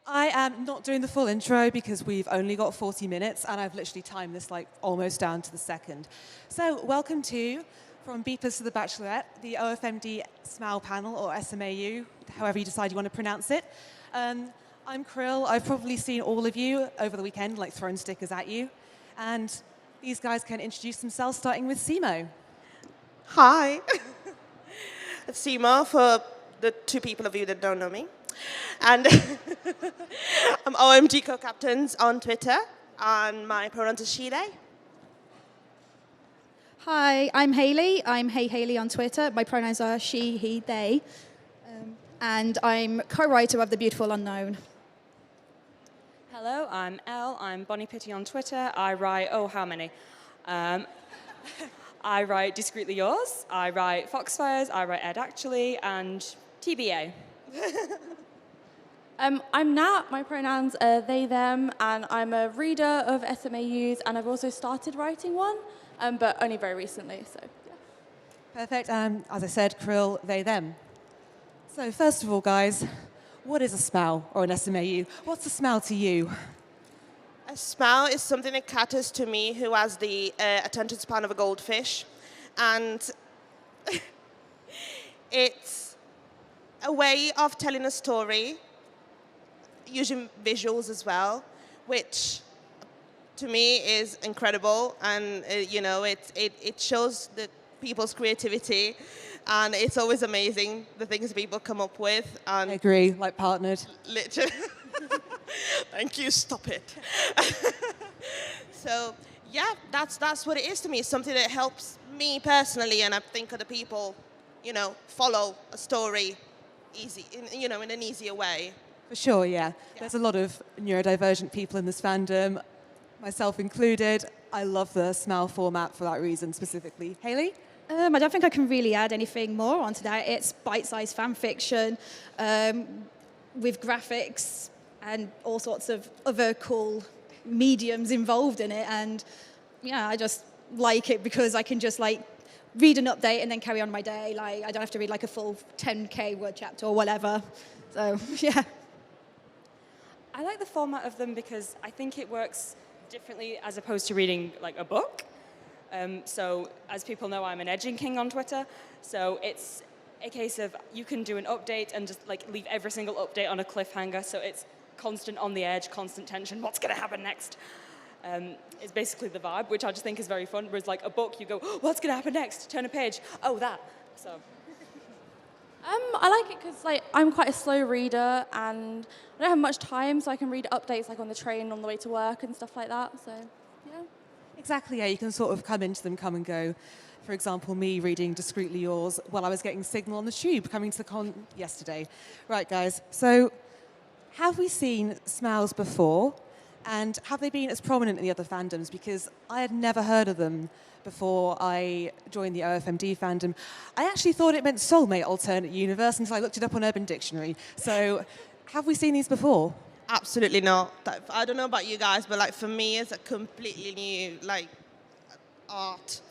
I am not doing the full intro because we've only got 40 minutes and I've literally timed this like almost down to the second. So welcome to, from Beepers to the Bachelorette, the OFMD SMAU panel, or SMAU, however you decide you want to pronounce it. I'm Krill. I've probably seen all of you over the weekend, like throwing stickers at you. And these guys can introduce themselves, starting with SMAU. Hi. It's Seema for the two people of you that don't know me. And I'm OMG co-captains on Twitter, and my pronouns are she, they. Hi, I'm Hayley. I'm Hey Hayley on Twitter. My pronouns are she, he, they. And I'm co-writer of The Beautiful Unknown. Hello, I'm Elle. I'm Bonnie Pitty on Twitter. I write, how many? I write Discreetly Yours. I write Foxfires. I write Ed Actually, and TBA. I'm Nat, my pronouns are they, them, and I'm a reader of SMAUs, and I've also started writing one, but only very recently, so yeah. Perfect. As I said, Krill, they, them. So first of all, guys, what is a SMAU or an SMAU? What's a SMAU to you? A SMAU is something that caters to me, who has the attention span of a goldfish. And it's a way of telling a story, using visuals as well, which to me is incredible. And, it shows the people's creativity. And it's always amazing, the things people come up with. And I agree, like partnered. Literally. Thank you, stop it. So, yeah, that's what it is to me. It's something that helps me personally, and I think other people, follow a story easy, in an easier way. For sure, yeah. There's a lot of neurodivergent people in this fandom, myself included. I love the SMAU format for that reason specifically. Hayley? I don't think I can really add anything more onto that. It's bite-sized fan fiction with graphics and all sorts of other cool mediums involved in it. And yeah, I just like it because I can just read an update and then carry on my day. I don't have to read a full 10K word chapter or whatever. So yeah. I like the format of them because I think it works differently as opposed to reading a book. So as people know, I'm an edging king on Twitter. So it's a case of you can do an update and just leave every single update on a cliffhanger. So it's constant on the edge, constant tension. What's going to happen next? It's basically the vibe, which I just think is very fun. Whereas a book, you go, what's going to happen next? Turn a page. Oh, that. So. I like it because I'm quite a slow reader, and I don't have much time, so I can read updates on the train on the way to work and stuff like that. So yeah. Exactly, yeah. You can sort of come into them, come and go. For example, me reading Discreetly Yours while I was getting signal on the tube coming to the con yesterday. Right, guys. So have we seen SMAUs before? And have they been as prominent in the other fandoms? Because I had never heard of them before I joined the OFMD fandom. I actually thought it meant soulmate alternate universe until I looked it up on Urban Dictionary. So have we seen these before? Absolutely not. I don't know about you guys, but for me, it's a completely new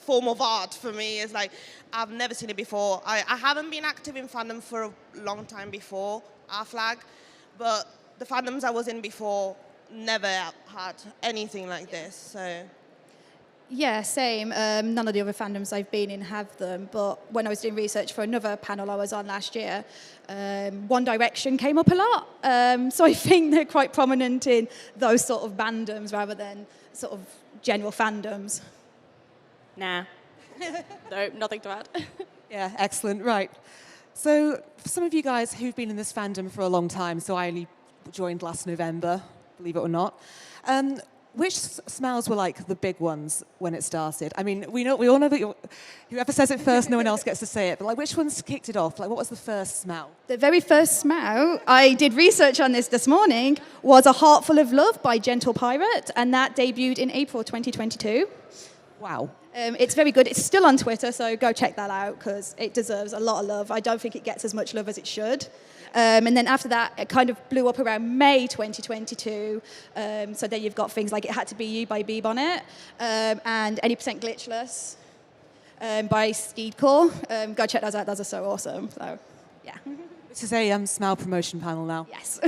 form of art. For me, it's I've never seen it before. I haven't been active in fandom for a long time before our flag, but the fandoms I was in before never had anything like this. So. Yeah, same. None of the other fandoms I've been in have them, but when I was doing research for another panel I was on last year, One Direction came up a lot. So I think they're quite prominent in those sort of fandoms rather than sort of general fandoms. Nah. No, nothing to add. Yeah, excellent. Right. So for some of you guys who've been in this fandom for a long time, so I only joined last November, believe it or not, which SMAUs were the big ones when it started? I mean, we all know that whoever says it first, no one else gets to say it. But which ones kicked it off? What was the first SMAU? The very first SMAU, I did research on this morning, was A Heart Full of Love by Gentle Pirate, and that debuted in April 2022. Wow. It's very good. It's still on Twitter, so go check that out because it deserves a lot of love. I don't think it gets as much love as it should. And then after that, it kind of blew up around May 2022. So then you've got things like It Had to Be You by B-Bonnet and Any Percent Glitchless by Steedcore. Go check those out. Those are so awesome. So, yeah. This is a SMAU promotion panel now. Yes.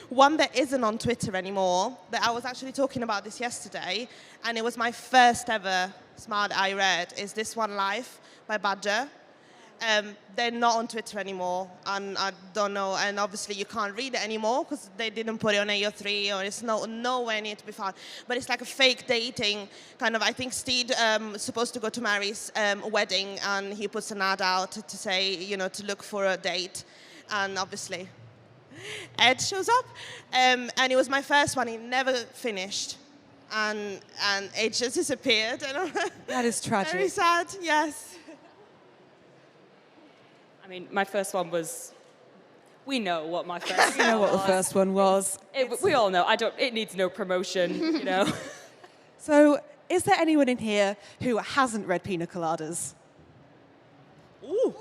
One that isn't on Twitter anymore, that I was actually talking about this yesterday, and it was my first ever SMAU that I read, is this one, Life by Badger. They're not on Twitter anymore, and I don't know, and obviously you can't read it anymore because they didn't put it on AO3, or it's nowhere near to be found. But it's like a fake dating kind of. I think Steed supposed to go to Mary's wedding, and he puts an ad out to say, you know, to look for a date, and obviously Ed shows up, and it was my first one. He never finished, and it just disappeared. That is tragic. Very sad. Yes. I mean, my first one was. We know what my first. You know what the first one was. We all know. It needs no promotion, you know. So, is there anyone in here who hasn't read Pina Coladas? Ooh.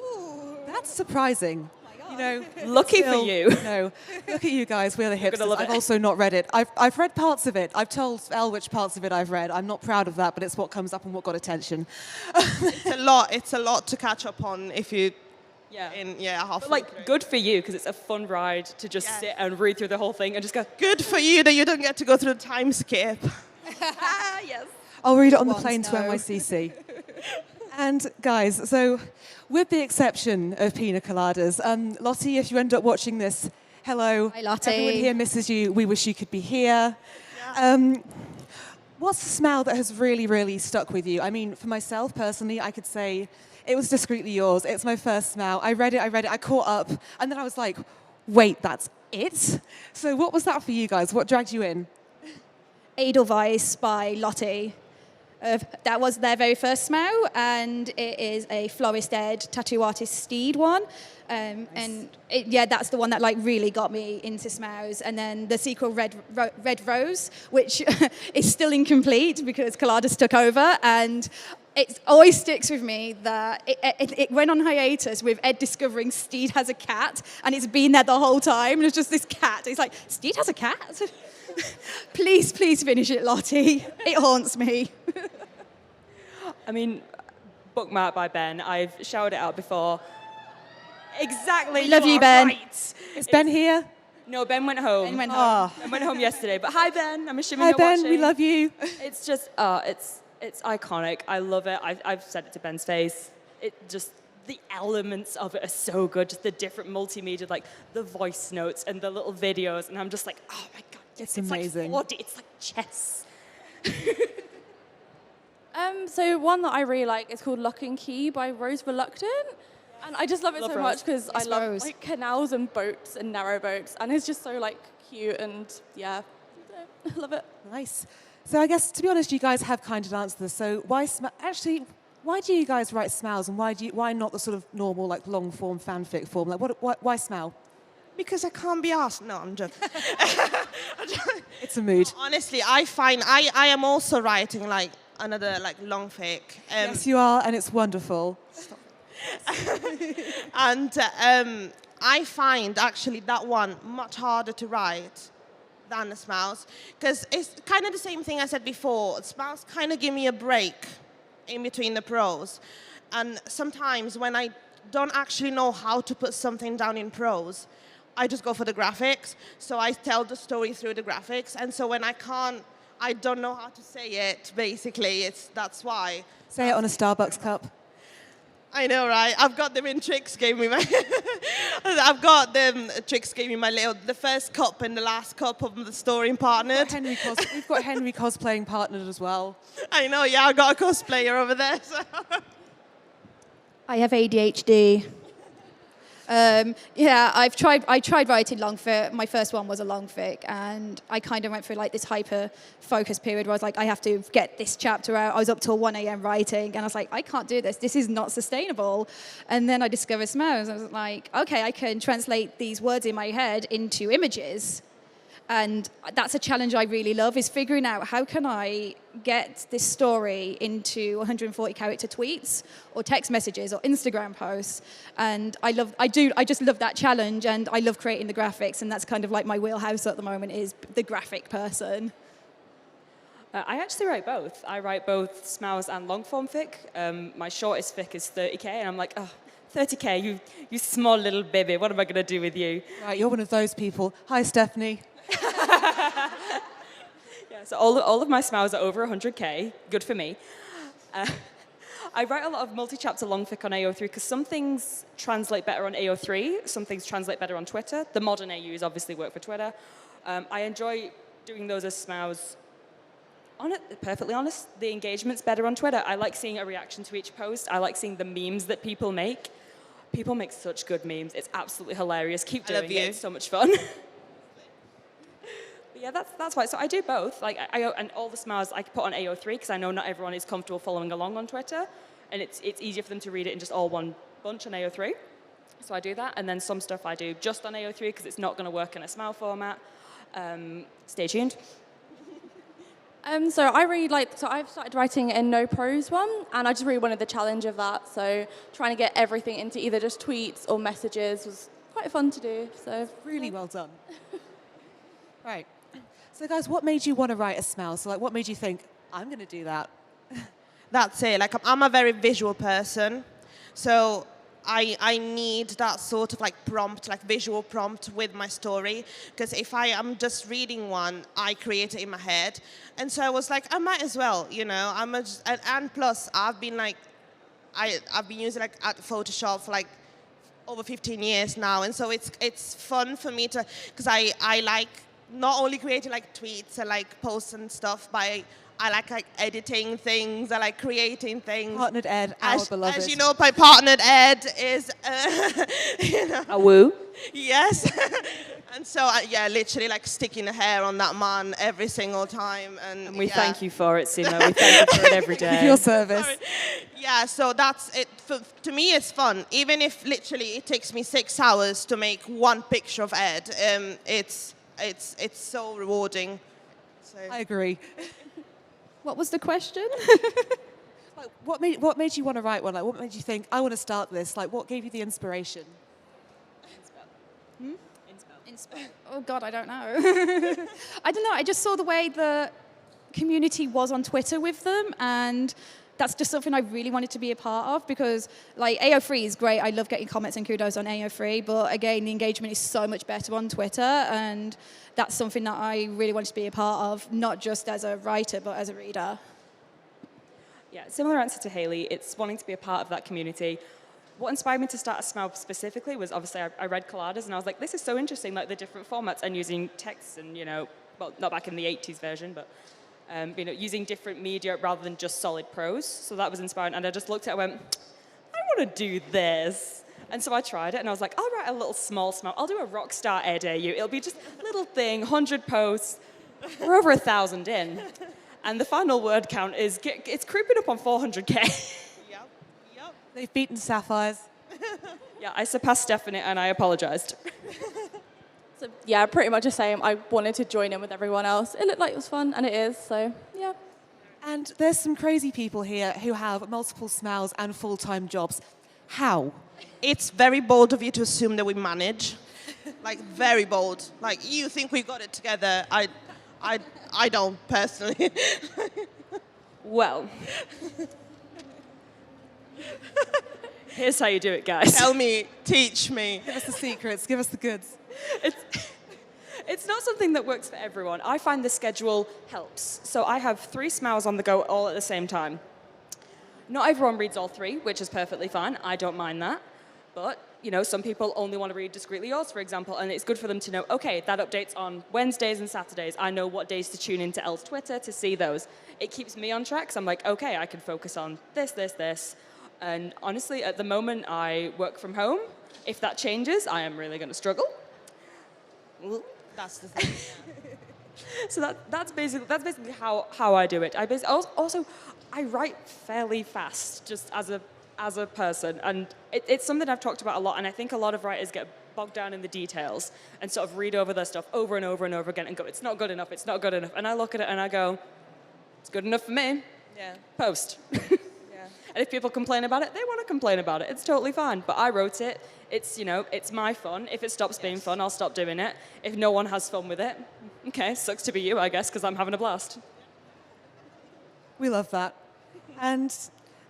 That's surprising. You know, Lucky for you. No, look at you guys. We're the gonna hipsters. love I've it. also not read it. I've read parts of it. I've told Elle which parts of it I've read. I'm not proud of that, but it's what comes up and what got attention. It's a lot. It's a lot to catch up on if you. Yeah. Half. But like, good for you, because it's a fun ride to just sit and read through the whole thing and just go. Good for you that you don't get to go through the time skip. Yes. I'll read it on the Once, plane to no. NYCC. And guys, so with the exception of Pina Coladas, Lottie, if you end up watching this, hello. Hi, Lottie. Everyone here misses you. We wish you could be here. What's the smell that has really, really stuck with you? I mean, for myself personally, I could say it was Discreetly Yours. It's my first smell. I read it, I caught up, and then I was like, wait, that's it? So what was that for you guys? What dragged you in? Edelweiss by Lottie. That was their very first SMAU, and it is a Florist Ed tattoo artist Steed one. And that's the one that like really got me into SMAUs. And then the sequel, Red Rose, which is still incomplete because Coladas took over. And it always sticks with me that it went on hiatus with Ed discovering Steed has a cat, and it's been there the whole time. And it's just this cat. It's like, Steed has a cat? Please finish it, Lottie. It haunts me. I mean, bookmark by Ben. I've shouted it out before. Exactly. Love you, are Ben. Right. Is Ben here? No, Ben went home. Ben went home. Ben went home yesterday. But hi, Ben. I'm assuming Hi, you're Ben. watching. We love you. It's just, it's iconic. I love it. I've said it to Ben's face. It just, the elements of it are so good. Just the different multimedia, like the voice notes and the little videos. And I'm just like, oh my God. It's It's amazing. like 4D. It's like chess. So one that I really like is called Lock and Key by Rose Reluctant. And I just love it Love so Rose. much because I Yes, love Rose. like canals and boats and narrow boats. And it's just so like cute and yeah, I love it. Nice. So I guess, to be honest, you guys have kind of answered this. So why do you guys write SMAUs, and why not the sort of normal, like, long-form fanfic form? Like, why SMAU? Because I can't be asked. No, I'm joking. It's a mood. Honestly, I find I am also writing like another like long fic. Yes, you are, and it's wonderful. And I find actually that one much harder to write than the SMAUs, because it's kind of the same thing I said before. SMAUs kind of give me a break in between the prose, and sometimes when I don't actually know how to put something down in prose, I just go for the graphics. So I tell the story through the graphics, and so when I don't know how to say it. Basically, that's why. Say it on a Starbucks cup. I know, right? I've got them in Trix gave me my. I've got them. Trix gave me my the first cup and the last cup of the story partnered. We've got Henry cosplaying partnered as well. I know, yeah. I've got a cosplayer over there. So. I have ADHD. I tried writing long fic. My first one was a long fic, and I kind of went through like this hyper focus period where I was like, I have to get this chapter out. I was up till 1 a.m. writing, and I was like, I can't do this. This is not sustainable. And then I discovered SMAUs. I was like, okay, I can translate these words in my head into images. And that's a challenge I really love, is figuring out how can I get this story into 140 character tweets or text messages or Instagram posts. And I just love that challenge, and I love creating the graphics, and that's kind of like my wheelhouse at the moment, is the graphic person. I actually write both. I write both SMAUs and long form fic. My shortest fic is 30K, and I'm like, oh, 30K, you small little baby, what am I going to do with you? Right, you're one of those people. Hi, Stephanie. Yeah, so all of my SMAUs are over 100K, good for me. I write a lot of multi-chapter longfic on AO3 because some things translate better on AO3, some things translate better on Twitter. The modern AUs obviously work for Twitter. I enjoy doing those as SMAUs. Perfectly honest, the engagement's better on Twitter. I like seeing a reaction to each post. I like seeing the memes that people make. People make such good memes. It's absolutely hilarious. Keep doing it. It's so much fun. But yeah, that's why. So I do both. Like and all the SMAUs I put on AO3 because I know not everyone is comfortable following along on Twitter, and it's easier for them to read it in just all one bunch on AO3. So I do that, and then some stuff I do just on AO3 because it's not going to work in a SMAU format. Stay tuned. So I've started writing a no prose one, and I just really wanted the challenge of that. So trying to get everything into either just tweets or messages was quite fun to do. So Really well done. Right. So guys, what made you want to write a SMAU? So like, what made you think, I'm going to do that? That's it. Like, I'm a very visual person, so I need that sort of like prompt, like visual prompt with my story, because if I am just reading one, I create it in my head. And so I was like, I might as well, you know, and plus I've been using like Photoshop for like over 15 years now, and so it's fun for me to, because I like not only creating like tweets and like posts and stuff, but I like editing things, I like creating things. Partnered Ed, our beloved. As you know, my partnered Ed is, you know. A woo. Yes. And so, yeah, literally like sticking a hair on that man every single time. And we thank you for it, Sina. We thank you for it every day. Your service. Sorry. Yeah, so that's it. To me, it's fun. Even if literally it takes me 6 hours to make one picture of Ed, it's so rewarding. So. I agree. What was the question? Like, what made you want to write one? Like, what made you think, I want to start this? Like, what gave you the inspiration? Oh, God, I don't know. I don't know. I just saw the way the community was on Twitter with them, and that's just something I really wanted to be a part of, because like AO3 is great. I love getting comments and kudos on AO3, but again, the engagement is so much better on Twitter, and that's something that I really wanted to be a part of, not just as a writer, but as a reader. Yeah, similar answer to Hayley. It's wanting to be a part of that community. What inspired me to start a SMAU specifically was obviously I read Colladas, and I was like, this is so interesting, like the different formats and using text and, you know, well, not back in the 80s version, but you know, using different media rather than just solid prose. So that was inspiring. And I just looked at it and went, I want to do this. And so I tried it, and I was like, I'll write a little small SMAU. I'll do a Rockstar Ed AU. It'll be just a little thing, 100 posts. We're over 1,000 in. And the final word count is, it's creeping up on 400K. Yep. They've beaten Sapphires. Yeah, I surpassed Stephanie, and I apologized. So yeah, pretty much the same. I wanted to join in with everyone else. It looked like it was fun, and it is, so yeah. And there's some crazy people here who have multiple SMAUs and full-time jobs. How? It's very bold of you to assume that we manage. Like, very bold. Like, you think we got it together. I don't, personally. Well, here's how you do it, guys. Tell me, teach me. Give us the secrets, give us the goods. It's not something that works for everyone. I find the schedule helps. So I have 3 SMAUs on the go all at the same time. Not everyone reads all 3, which is perfectly fine. I don't mind that. But, you know, some people only want to read Discreetly Yours, for example, and it's good for them to know, okay, that updates on Wednesdays and Saturdays. I know what days to tune into Elle's Twitter to see those. It keeps me on track, so I'm like, okay, I can focus on this. And honestly, at the moment, I work from home. If that changes, I am really going to struggle. That's the thing. Yeah. So that's basically how I do it. Also, I write fairly fast, just as a person, and it's something I've talked about a lot. And I think a lot of writers get bogged down in the details and sort of read over their stuff over and over and over again and go, it's not good enough. And I look at it and I go, it's good enough for me. Yeah. Post. Yeah. And if people complain about it, they want to complain about it. It's totally fine. But I wrote it. It's, you know, it's my fun. If it stops being fun, I'll stop doing it. If no one has fun with it, okay, sucks to be you, I guess, because I'm having a blast. We love that. And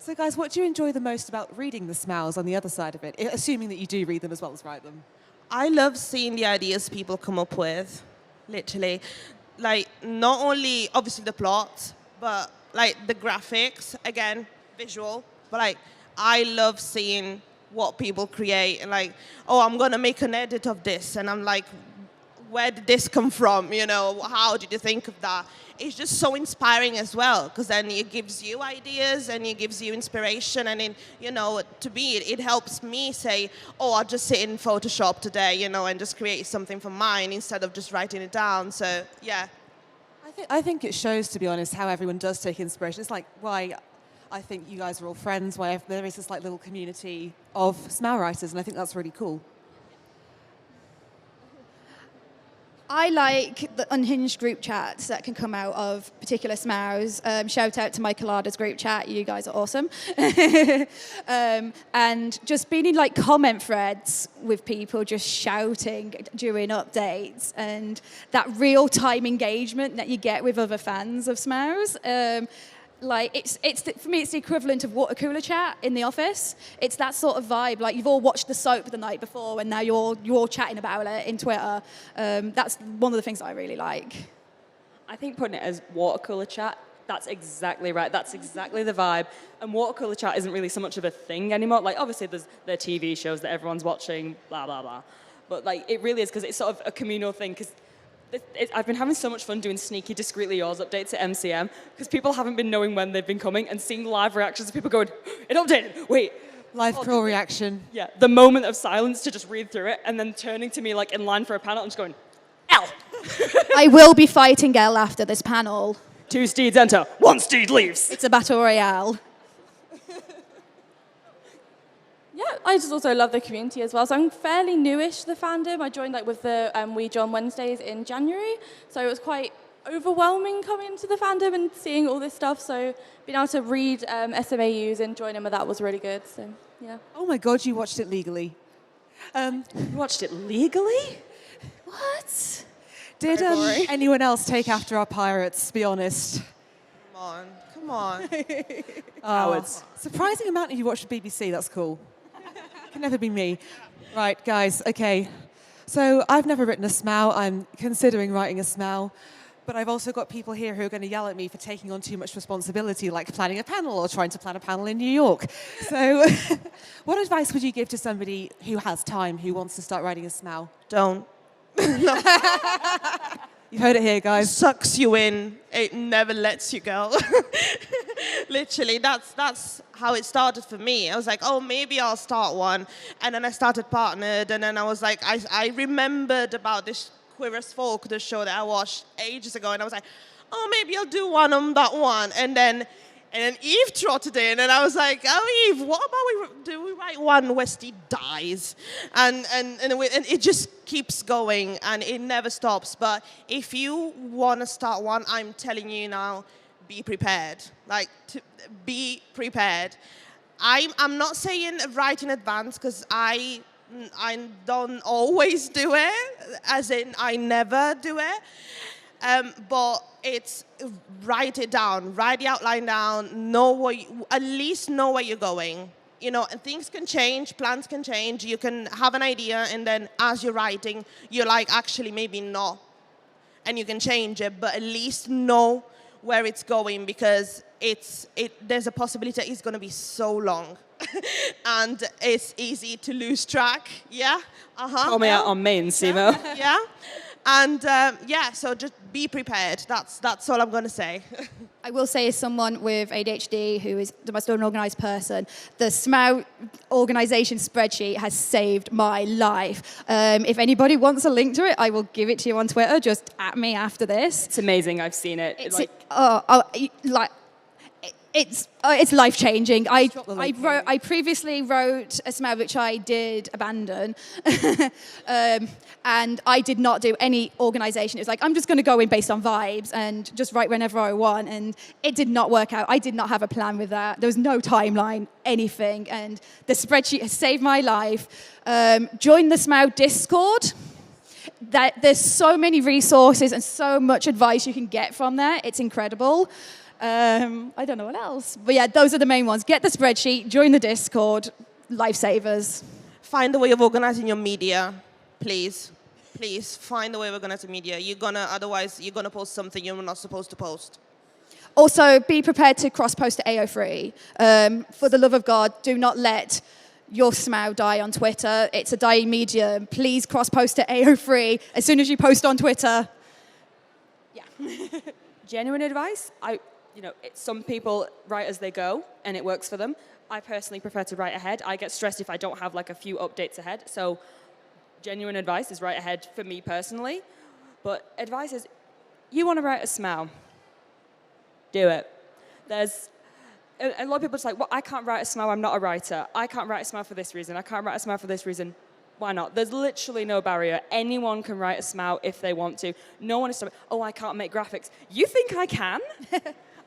So guys, what do you enjoy the most about reading the SMAUs on the other side of it, assuming that you do read them as well as write them? I love seeing the ideas people come up with, literally. Like, not only, obviously, the plot, but, like, the graphics, again, visual. But, like, I love seeing what people create. And, like, oh, I'm going to make an edit of this. And I'm like, where did this come from? You know, how did you think of that? It's just so inspiring as well, because then it gives you ideas and it gives you inspiration. And, you know, to me, it helps me say, oh, I'll just sit in Photoshop today, you know, and just create something for mine instead of just writing it down. So, yeah. I think it shows, to be honest, how everyone does take inspiration. It's like why I think you guys are all friends, why there is this like little community of SMAU writers, and I think that's really cool. I like the unhinged group chats that can come out of particular SMAUs. Shout out to my Collada's group chat. You guys are awesome. And just being in like comment threads with people just shouting during updates and that real-time engagement that you get with other fans of SMAUs. Like for me, it's the equivalent of water cooler chat in the office. It's that sort of vibe. Like you've all watched the soap the night before, and now you're chatting about it in Twitter. That's one of the things that I really like. I think putting it as water cooler chat, that's exactly right. That's exactly the vibe. And water cooler chat isn't really so much of a thing anymore. Like obviously there's the TV shows that everyone's watching, blah blah blah. But like it really is because it's sort of a communal thing. Because I've been having so much fun doing sneaky Discreetly Yours updates at MCM because people haven't been knowing when they've been coming and seeing live reactions of people going, it updated, wait. Live crawl reaction. Yeah, the moment of silence to just read through it and then turning to me like in line for a panel and just going, L. I will be fighting L after this panel. 2 steeds enter, 1 steed leaves. It's a battle royale. Yeah, I just also love the community as well. So I'm fairly newish to the fandom. I joined like with the We John Wednesdays in January. So it was quite overwhelming coming into the fandom and seeing all this stuff. So being able to read SMAUs and join in with that was really good. So yeah. Oh my God, you watched it legally. You watched it legally? What? Did anyone else take after our pirates, be honest? Come on. Cowards. Surprising amount of you watched the BBC, that's cool. Can never be me. Right, guys, okay. So I've never written a SMAU. I'm considering writing a SMAU. But I've also got people here who are going to yell at me for taking on too much responsibility, like planning a panel or trying to plan a panel in New York. So what advice would you give to somebody who has time, who wants to start writing a SMAU? Don't. You've heard it here, guys. Sucks you in. It never lets you go. Literally, that's how it started for me. I was like, oh, maybe I'll start one. And then I started Partnered, and then I was like, I remembered about this Queer as Folk, the show that I watched ages ago, and I was like, oh, maybe I'll do one on that one. And then Eve trotted in, and I was like, oh, Eve, what about we write one where Steve dies? And it just keeps going, and it never stops. But if you want to start one, I'm telling you now, be prepared. Be prepared. I'm not saying write in advance, because I don't always do it, as in I never do it. But it's write it down, write the outline down, at least know where you're going. You know, and things can change, plans can change. You can have an idea, and then as you're writing, you're like, actually, maybe not. And you can change it, but at least know where it's going, because there's a possibility it's going to be so long. And it's easy to lose track. Yeah? Call me out on main, Simo. Yeah? And so just be prepared. That's all I'm going to say. I will say, as someone with ADHD who is the most unorganized person, the SMAU organization spreadsheet has saved my life. If anybody wants a link to it, I will give it to you on Twitter. Just at me after this. It's amazing. I've seen it. It's life-changing. I previously wrote a SMAU which I did abandon, and I did not do any organisation. It was like, I'm just going to go in based on vibes and just write whenever I want, and it did not work out. I did not have a plan with that. There was no timeline, anything, and the spreadsheet has saved my life. Join the SMAU Discord. There's so many resources and so much advice you can get from there. It's incredible. I don't know what else. But yeah, those are the main ones. Get the spreadsheet, join the Discord, lifesavers. Find a way of organizing your media, please. Please, find a way of organizing media. Otherwise, you're gonna post something you're not supposed to post. Also, be prepared to cross-post to AO3. For the love of God, do not let your SMAU die on Twitter. It's a dying medium. Please cross-post to AO3 as soon as you post on Twitter. Yeah. Genuine advice, some people write as they go, and it works for them. I personally prefer to write ahead. I get stressed if I don't have like a few updates ahead. So genuine advice is write ahead for me personally. But advice is, you want to write a SMAU, do it. There's a lot of people just like, well, I can't write a SMAU, I'm not a writer. I can't write a SMAU for this reason. I can't write a SMAU for this reason. Why not? There's literally no barrier. Anyone can write a SMAU if they want to. No one is stopping, oh, I can't make graphics. You think I can?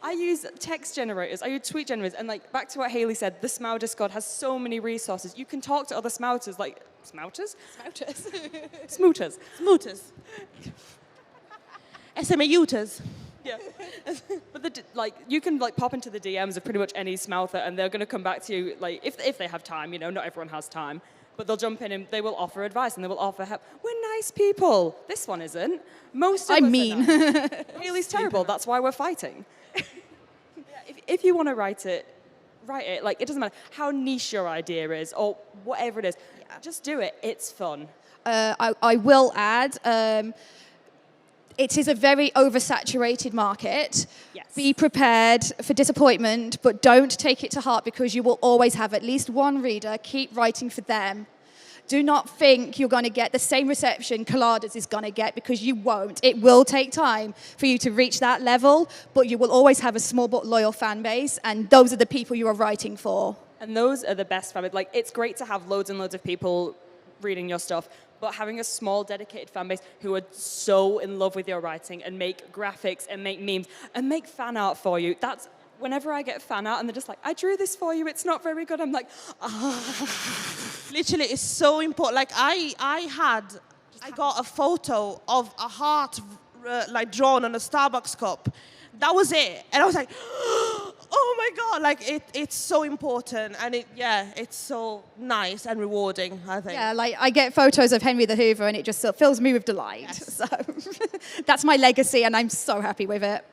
I use text generators, I use tweet generators, and like back to what Hayley said, the SMAU Discord has so many resources. You can talk to other SMAUters, like, SMAUters? Smouters. Smooters. Smooters. SMAUters. Yeah. But you can like pop into the DMs of pretty much any SMAUter, and they're going to come back to you, like, if they have time, not everyone has time, but they'll jump in and they will offer advice and they will offer help. We're nice people. This one isn't. Most of us I'm mean. are nice. Haley's terrible. That's why we're fighting. If you want to write it. Like, it doesn't matter how niche your idea is or whatever it is. Yeah. Just do it. It's fun. I will add, it is a very oversaturated market. Yes. Be prepared for disappointment, but don't take it to heart because you will always have at least one reader. Keep writing for them. Do not think you're going to get the same reception Collidas is going to get, because you won't. It will take time for you to reach that level, but you will always have a small but loyal fan base, and those are the people you are writing for. And those are the best fan base. Like, it's great to have loads and loads of people reading your stuff, but having a small, dedicated fan base who are so in love with your writing and make graphics and make memes and make fan art for you, that's... Whenever I get fan art and they're just like, I drew this for you, it's not very good, I'm like, Literally, it's so important. Like, I got a photo of a heart like drawn on a Starbucks cup. That was it. And I was like, oh my God, like it's so important. And it's so nice and rewarding, I think. Yeah, like I get photos of Henry the Hoover and it just sort of fills me with delight. Yes. So that's my legacy and I'm so happy with it.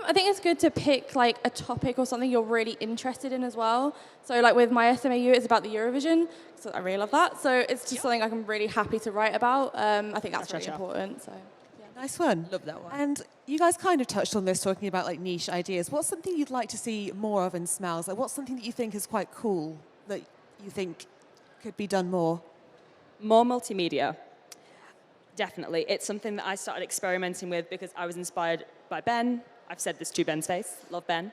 I think it's good to pick like a topic or something you're really interested in as well. So like with my SMAU, it's about the Eurovision. So I really love that. So it's just something I'm really happy to write about. I think that's really important. So Yeah, nice one. Love that one. And you guys kind of touched on this, talking about like niche ideas. What's something you'd like to see more of in SMAUs? Like, what's something that you think is quite cool that you think could be done more? More multimedia. Definitely. It's something that I started experimenting with because I was inspired by Ben. I've said this to Ben's face, love Ben.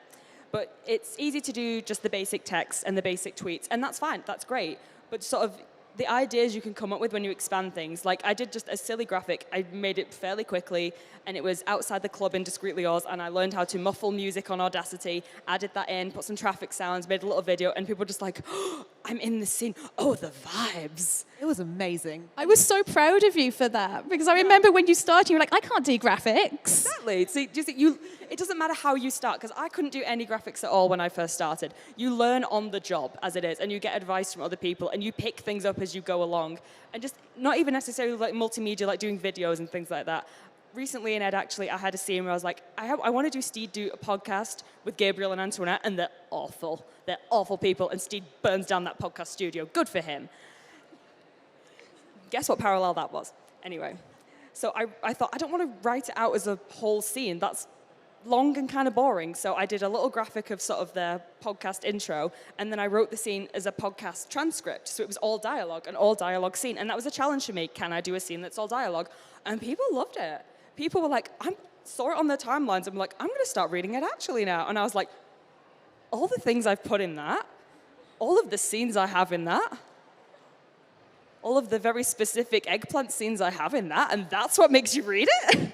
But it's easy to do just the basic text and the basic tweets, and that's fine, that's great. But sort of the ideas you can come up with when you expand things. Like, I did just a silly graphic. I made it fairly quickly, and it was outside the club in Discreetly Yours, and I learned how to muffle music on Audacity, added that in, put some traffic sounds, made a little video, and people were just like, oh, I'm in the scene. Oh, the vibes. It was amazing. I was so proud of you for that, because I remember when you started, you were like, I can't do graphics. Exactly. See, it doesn't matter how you start, because I couldn't do any graphics at all when I first started. You learn on the job as it is, and you get advice from other people, and you pick things up as you go along, and just not even necessarily like multimedia, like doing videos and things like that. Recently in Ed, actually, I had a scene where I was like, I want to do Steed do a podcast with Gabriel and Antoinette, and they're awful. They're awful people, and Steed burns down that podcast studio. Good for him. Guess what parallel that was? Anyway, so I thought, I don't want to write it out as a whole scene. That's long and kind of boring. So I did a little graphic of sort of their podcast intro, and then I wrote the scene as a podcast transcript. So it was all dialogue, an all dialogue scene. And that was a challenge for me. Can I do a scene that's all dialogue? And people loved it. People were like, I saw it on their timelines. I'm like, I'm going to start reading it actually now. And I was like, all the things I've put in that, all of the scenes I have in that, all of the very specific eggplant scenes I have in that, and that's what makes you read it?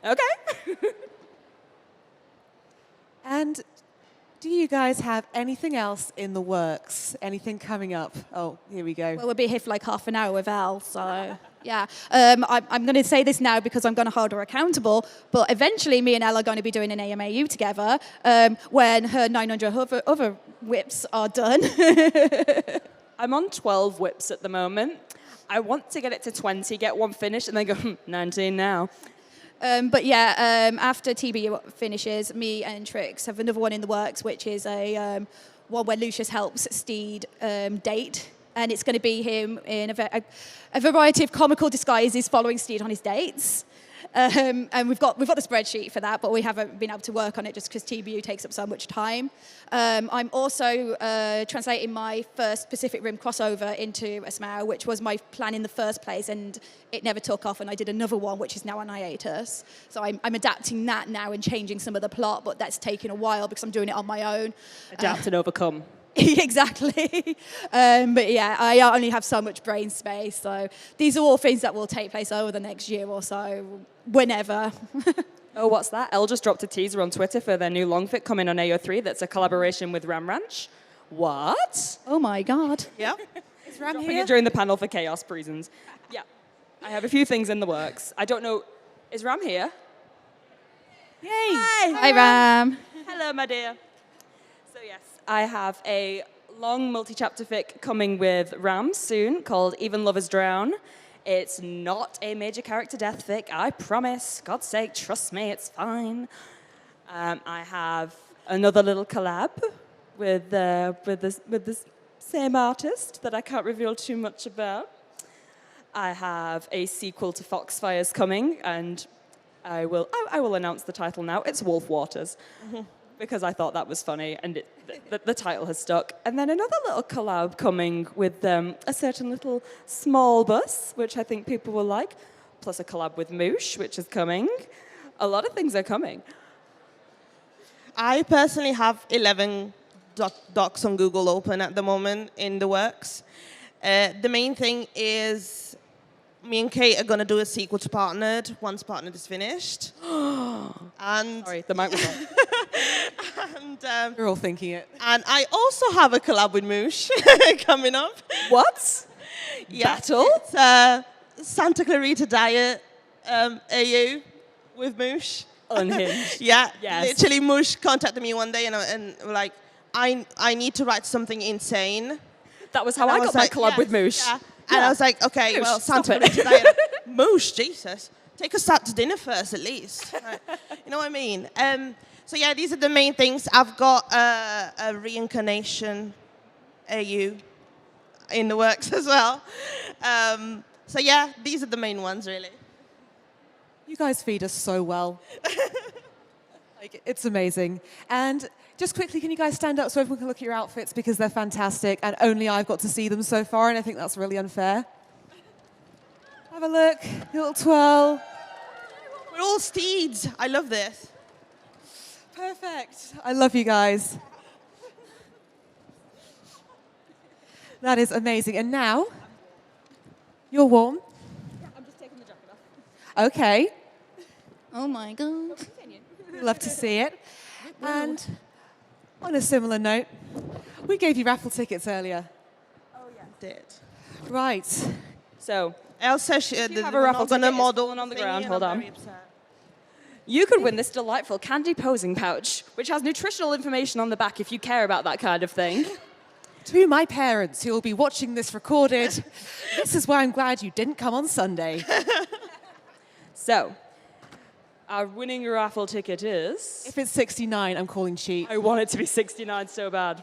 Okay. And do you guys have anything else in the works? Anything coming up? Oh, here we go. Well, we'll be here for like half an hour with Al, so... Yeah, I'm going to say this now because I'm going to hold her accountable, but eventually me and Elle are going to be doing an AMAU together when her 900 other whips are done. I'm on 12 whips at the moment. I want to get it to 20, get one finished, and then go, 19 now. But yeah, after TBU finishes, me and Trix have another one in the works, which is a one where Lucius helps Steed date. And it's going to be him in a variety of comical disguises following Steed on his dates. And we've got the spreadsheet for that, but we haven't been able to work on it just because TBU takes up so much time. I'm also translating my first Pacific Rim crossover into a SMAU, which was my plan in the first place, and it never took off, and I did another one, which is now on hiatus. So I'm adapting that now and changing some of the plot, but that's taken a while because I'm doing it on my own. Adapt and overcome. Exactly. But yeah, I only have so much brain space. So these are all things that will take place over the next year or so, whenever. Oh, what's that? Elle just dropped a teaser on Twitter for their new long fit coming on AO3 that's a collaboration with Ram Ranch. What? Oh my God. Yeah. Is Ram Dropping here? it during the panel for chaos reasons. Yeah. I have a few things in the works. I don't know. Is Ram here? Yay! Hi, Ram. Hello, my dear. So yes, I have a long multi-chapter fic coming with Ram soon called Even Lovers Drown. It's not a major character death fic, I promise. God's sake, trust me, it's fine. I have another little collab with the same artist that I can't reveal too much about. I have a sequel to Foxfires coming, and I will announce the title now. It's Wolf Waters. Because I thought that was funny, and the title has stuck. And then another little collab coming with a certain little small bus, which I think people will like, plus a collab with Moosh, which is coming. A lot of things are coming. I personally have 11 docs on Google open at the moment in the works. The main thing is me and Kate are going to do a sequel to Partnered once Partnered is finished. And Sorry, the mic was on. and We're all thinking it. and I also have a collab with Moosh coming up. What? Yeah, Battle? It's Santa Clarita Diet AU with Moosh. Unhinged. Yeah, Yes. literally Moosh contacted me one day and were like, I need to write something insane. That was how And I was got my like, collab with yes, Moosh. yeah. And I was like, okay, Moosh, well, stop Santa it. Clarita Diet. Moosh, Jesus. Take us out to dinner first, at least. Right. You know what I mean? So yeah, these are the main things. I've got a reincarnation AU in the works as well. So yeah, these are the main ones, really. You guys feed us so well. Like, it's amazing. And just quickly, can you guys stand up so everyone can look at your outfits, because they're fantastic and only I've got to see them so far, and I think that's really unfair. Have a look, your little twirl. We're all steeds. I love this. Perfect. I love you guys. That is amazing. And now, you're warm. I'm just taking the jacket off. Okay. Oh my God. We'd love to see it. And on a similar note, we gave you raffle tickets earlier. Did. Right. So, Elsa, you have a raffle going to ticket, it's model fallen on the thingy, ground, and hold I'm on. very upset. you could win this delightful candy posing pouch, which has nutritional information on the back if you care about that kind of thing. To my parents who will be watching this recorded, this is why I'm glad you didn't come on Sunday. So, our winning raffle ticket is... If it's 69, I'm calling cheat. I want it to be 69 so bad.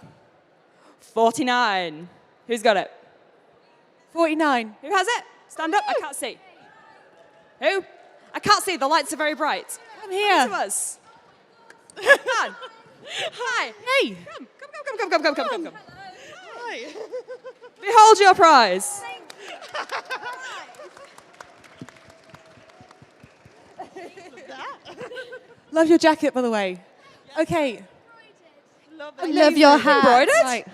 49. Who's got it? 49. Who has it? Stand up. I can't see. Who? I can't see. The lights are very bright. I'm Two here. of us. Come on. Hi. Hey. Come. Behold your prize. Love your jacket, by the way. Okay. I love your hat. Embroidered? Right.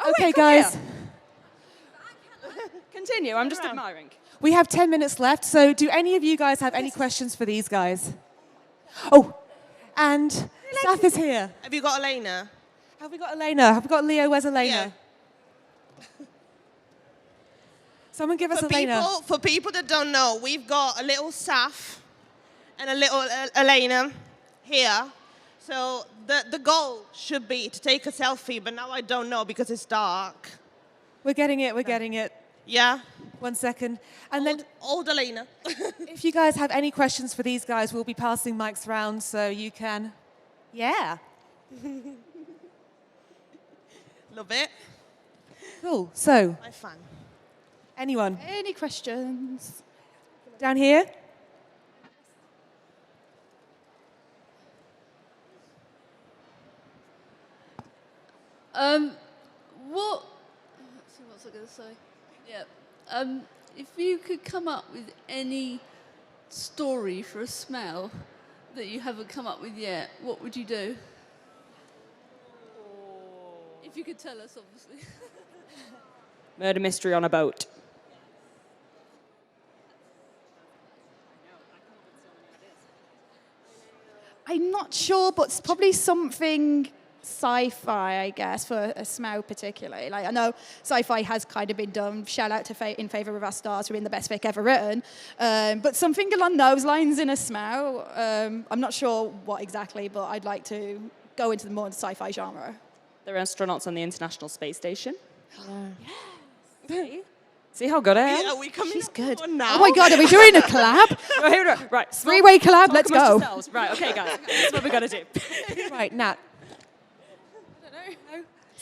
Oh, Okay, wait, come guys. here. Continue. I'm just admiring. We have 10 minutes left, so do any of you guys have any questions for these guys? Oh, and Saf is here. Have you got Elena? Have we got Elena? Have we got Leo? Where's Elena? Someone give us Elena. For people that don't know, we've got a little Saf and a little Elena here. So the goal should be to take a selfie, but now I don't know because it's dark. We're getting it. We're getting it. Yeah. 1 second. And then Old Elena. if you guys have any questions for these guys, we'll be passing mics around so you can... Yeah. Love it. Cool. So, My fan. anyone? Any questions? Down here? What? Let's see, what's I going to say? Yeah. If you could come up with any story for a smell that you haven't come up with yet, what would you do? If you could tell us, obviously. Murder mystery on a boat. I'm not sure, but it's probably something sci-fi, I guess, for a SMAU particularly. Like, I know sci-fi has kind of been done. Shout out to In Favour of Our Stars for being the best fic ever written. But something along those lines in a SMAU. I'm not sure what exactly, but I'd like to go into the more sci-fi genre. They're astronauts on the International Space Station. Yes. See how good I am? Yeah, are we coming She's up good. with one now? Oh my God, are we doing a collab? Right. Three-way collab, talk let's amongst go. yourselves. Right, okay, guys. That's what we're going to do. Right, Nat.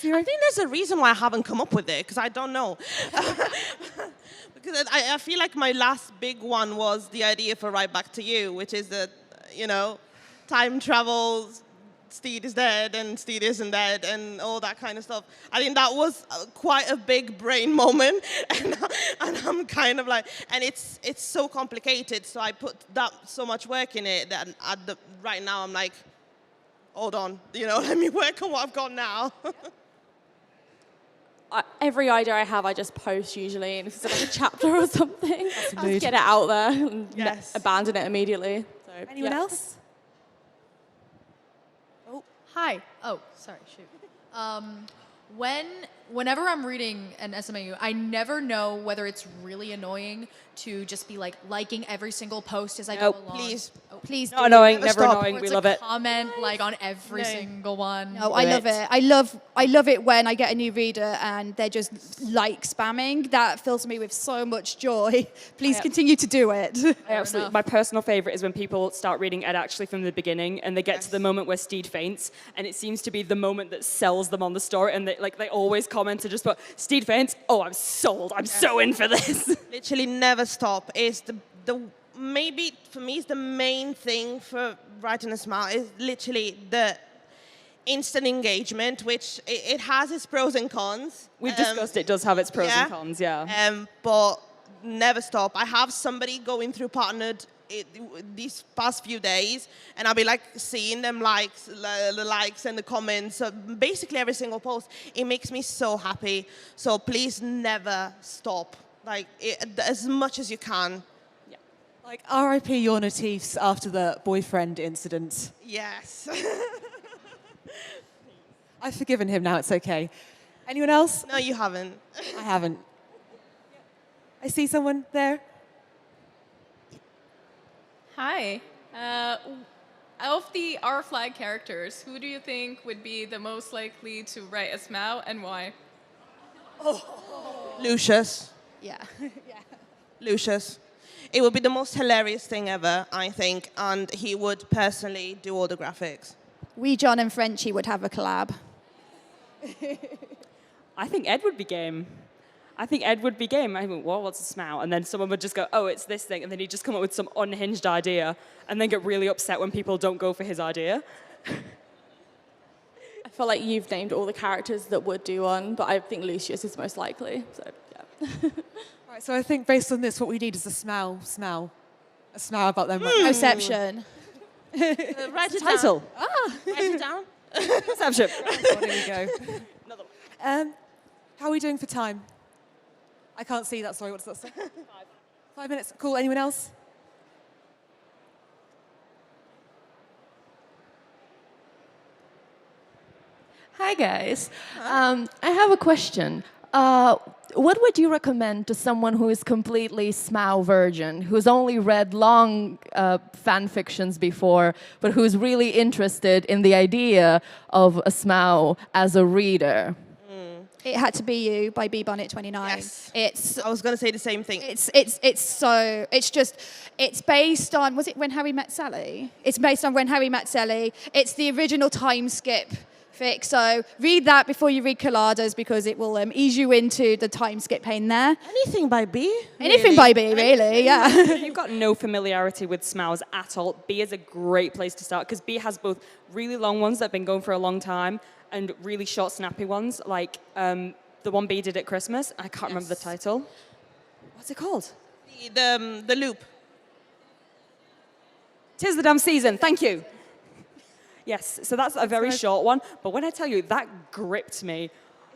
I think there's a reason why I haven't come up with it, because I don't know. Because I feel like my last big one was the idea for Right Back to You, which is that, time travel, Steed is dead and Steed isn't dead and all that kind of stuff. I think that was quite a big brain moment, and I'm kind of like, and it's so complicated, so I put that so much work in it that right now I'm like, hold on, let me work on what I've got now. Every idea I have, I just post usually, and if it's like a chapter or something, I just get it out there and abandon it immediately. So, Anyone else? Hi. Oh, sorry. Shoot. Whenever I'm reading an SMAU, I never know whether it's really annoying to just be like liking every single post as I go along. Please. Oh, please. Not annoying, never stop. annoying. Or We it's love a it. comment like on every single one. No, I love it. I love it when I get a new reader and they're just like spamming. That fills me with so much joy. Please continue to do it. Absolutely. My personal favorite is when people start reading Ed actually from the beginning and they get to the moment where Steed faints, and it seems to be the moment that sells them on the story, and they always comment to just put, Steed faints, oh, I'm sold. I'm so in for this. Literally never stop. It's the maybe for me it's the main thing for writing a SMAU is literally the instant engagement, which it has its pros and cons. We've discussed it does have its pros and cons, yeah. But never stop. I have somebody going through Partnered these past few days, and I'll be like seeing them the likes and the comments. So basically every single post. It makes me so happy. So please never stop. As much as you can. Like RIP your natifs after the boyfriend incident. Yes. I've forgiven him now, it's okay. Anyone else? No, you haven't. I haven't. I see someone there. Hi. Of the R flag characters, who do you think would be the most likely to write a SMAU and why? Lucius. Yeah. Lucius. It would be the most hilarious thing ever, I think, and he would personally do all the graphics. We, John and Frenchie, would have a collab. I think Ed would be game. I mean, well, what's a SMAU? And then someone would just go, oh, it's this thing. And then he'd just come up with some unhinged idea and then get really upset when people don't go for his idea. I feel like you've named all the characters that would do one, but I think Lucius is most likely. So, yeah. Right, so I think based on this, what we need is a smell. A smell about them. Right? Perception. Write it Title. down. Write it down. Perception. Oh, there we go. How are we doing for time? I can't see that, sorry, what does that say? 5 minutes, cool, anyone else? Hi guys. I have a question. what would you recommend to someone who is completely SMAU virgin, who's only read long fan fictions before, but who's really interested in the idea of a SMAU as a reader? It Had to Be You by B Bonnet 29. Yes. I was going to say the same thing. It's based on, was it When Harry Met Sally? It's based on When Harry Met Sally. It's the original time skip fic. So read that before you read Colladas because it will ease you into the time skip pain there. Anything by B? Anything by B, really, yeah. If you've got no familiarity with SMAUs at all, B is a great place to start because B has both really long ones that have been going for a long time and really short, snappy ones, like the one B did at Christmas. I can't remember the title. What's it called? The Loop. 'Tis the Damn Season. Thank you. Yes, so that's a very short one. But when I tell you, that gripped me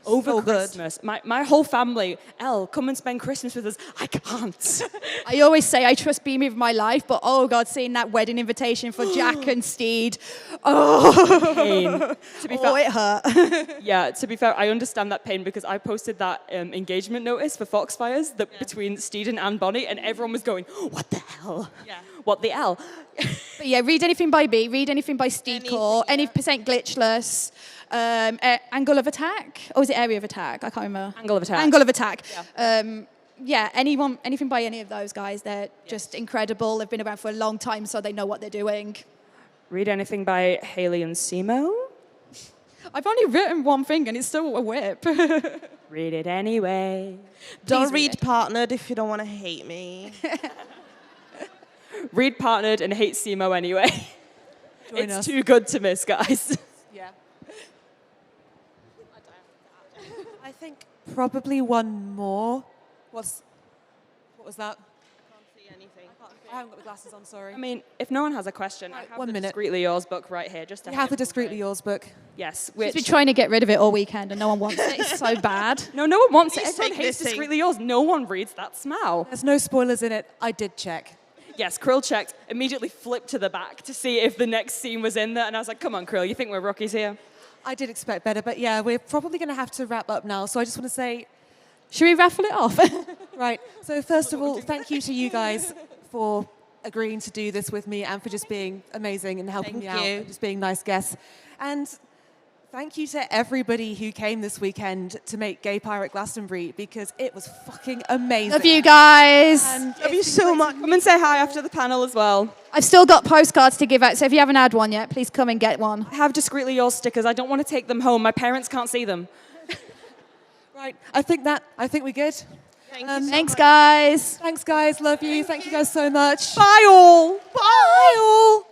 over so Christmas. My whole family, Elle, come and spend Christmas with us. I can't. I always say I trust Beamy with my life, but oh God, seeing that wedding invitation for Jack and Steed, Pain. To be fair, it hurt. yeah, to be fair, I understand that pain because I posted that engagement notice for Foxfires between Steed and Anne Bonny, and everyone was going, what the hell? Yeah. What the hell? But yeah, read anything by B, read anything by Steed Core, any percent glitchless, Angle of Attack, or was it Area of Attack? I can't remember. Angle of Attack. Angle of Attack. Yeah, anything by any of those guys, they're just incredible. They've been around for a long time, so they know what they're doing. Read anything by Haley and Simo? I've only written one thing, and it's still a whip. Read it anyway. Don't read Partnered if you don't want to hate me. Read Partnered and hate Simo anyway. It's too good to miss, guys. Yeah. I think probably one more. What was that? I can't see anything. I haven't got the glasses on, sorry. I mean, if no one has a question, I have 1 the minute. Discreetly Yours book right here. Just to You have the hit Discreetly Yours book. Yes, We've been which... trying to get rid of it all weekend, and no one wants it. It's so bad. No one wants it. Please Everyone take hates this thing. Discreetly Yours. No one reads that SMAU. There's no spoilers in it. I did check. Yes, Krill checked, immediately flipped to the back to see if the next scene was in there, and I was like, come on, Krill, you think we're rookies here? I did expect better, but yeah, we're probably going to have to wrap up now. So I just want to say, Should we raffle it off? right, so first of all, thank you to you guys for agreeing to do this with me and for just being amazing and helping me out and just being nice guests. And thank you to everybody who came this weekend to make Gay Pirate Glastonbury because it was fucking amazing. Love you guys. And Love you so much. Come and say hi after the panel as well. I've still got postcards to give out, so if you haven't had one yet, please come and get one. I have Discreetly Yours stickers. I don't want to take them home. My parents can't see them. Right, I think we're good. Thank you so Thanks, much. guys. Thanks, guys. Love you. Thank you guys so much. Bye all. Bye all.